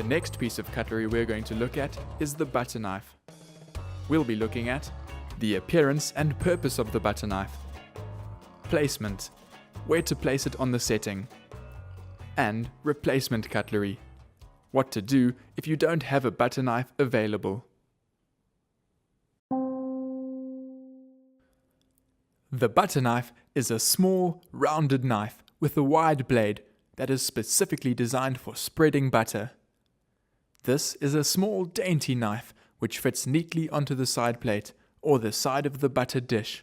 The next piece of cutlery we're going to look at is the butter knife. We'll be looking at the appearance and purpose of the butter knife, placement, where to place it on the setting, and replacement cutlery, what to do if you don't have a butter knife available. The butter knife is a small, rounded knife with a wide blade that is specifically designed for spreading butter. This is a small, dainty knife which fits neatly onto the side plate or the side of the butter dish.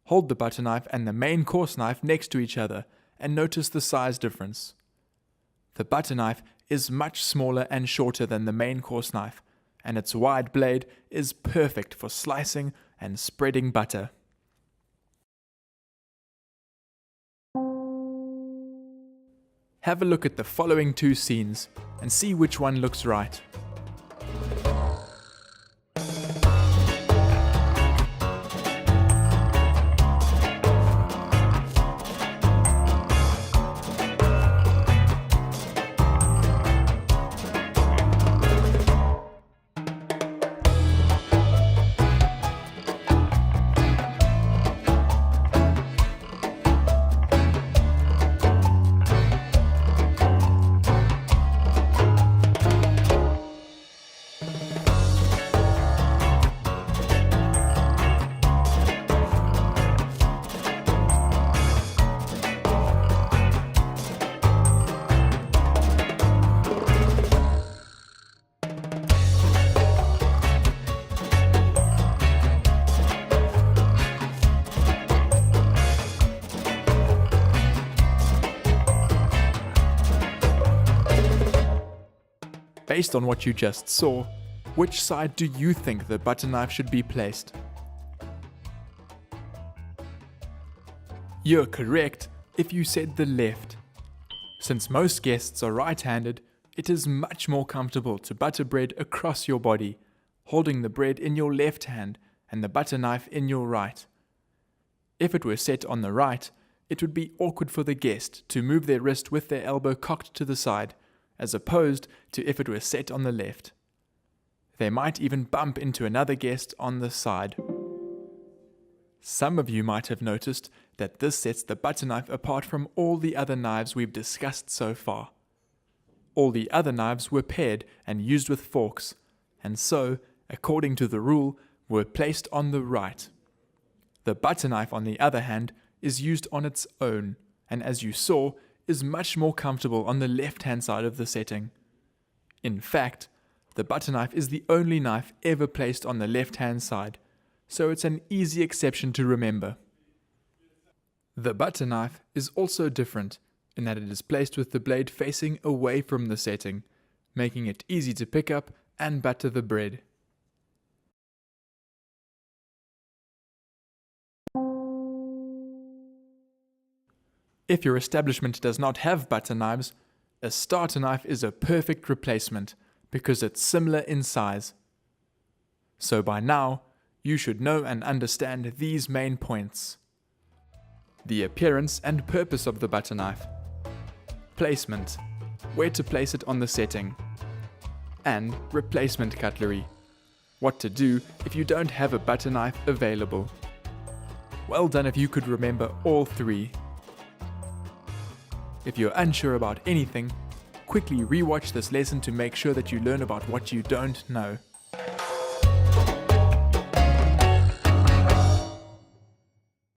Hold the butter knife and the main course knife next to each other and notice the size difference. The butter knife is much smaller and shorter than the main course knife, and its wide blade is perfect for slicing and spreading butter. Have a look at the following two scenes and see which one looks right. Based on what you just saw, which side do you think the butter knife should be placed? You're correct if you said the left. Since most guests are right-handed, it is much more comfortable to butter bread across your body, holding the bread in your left hand and the butter knife in your right. If it were set on the right, it would be awkward for the guest to move their wrist with their elbow cocked to the side, as opposed to if it were set on the left. They might even bump into another guest on the side. Some of you might have noticed that this sets the butter knife apart from all the other knives we've discussed so far. All the other knives were paired and used with forks, and so, according to the rule, were placed on the right. The butter knife, on the other hand, is used on its own, and as you saw, is much more comfortable on the left-hand side of the setting. In fact, the butter knife is the only knife ever placed on the left-hand side, so it's an easy exception to remember. The butter knife is also different in that it is placed with the blade facing away from the setting, making it easy to pick up and butter the bread. If your establishment does not have butter knives, a starter knife is a perfect replacement because it's similar in size. So by now, you should know and understand these main points: the appearance and purpose of the butter knife, placement, where to place it on the setting, and replacement cutlery, what to do if you don't have a butter knife available. Well done if you could remember all three. If you're unsure about anything, quickly rewatch this lesson to make sure that you learn about what you don't know.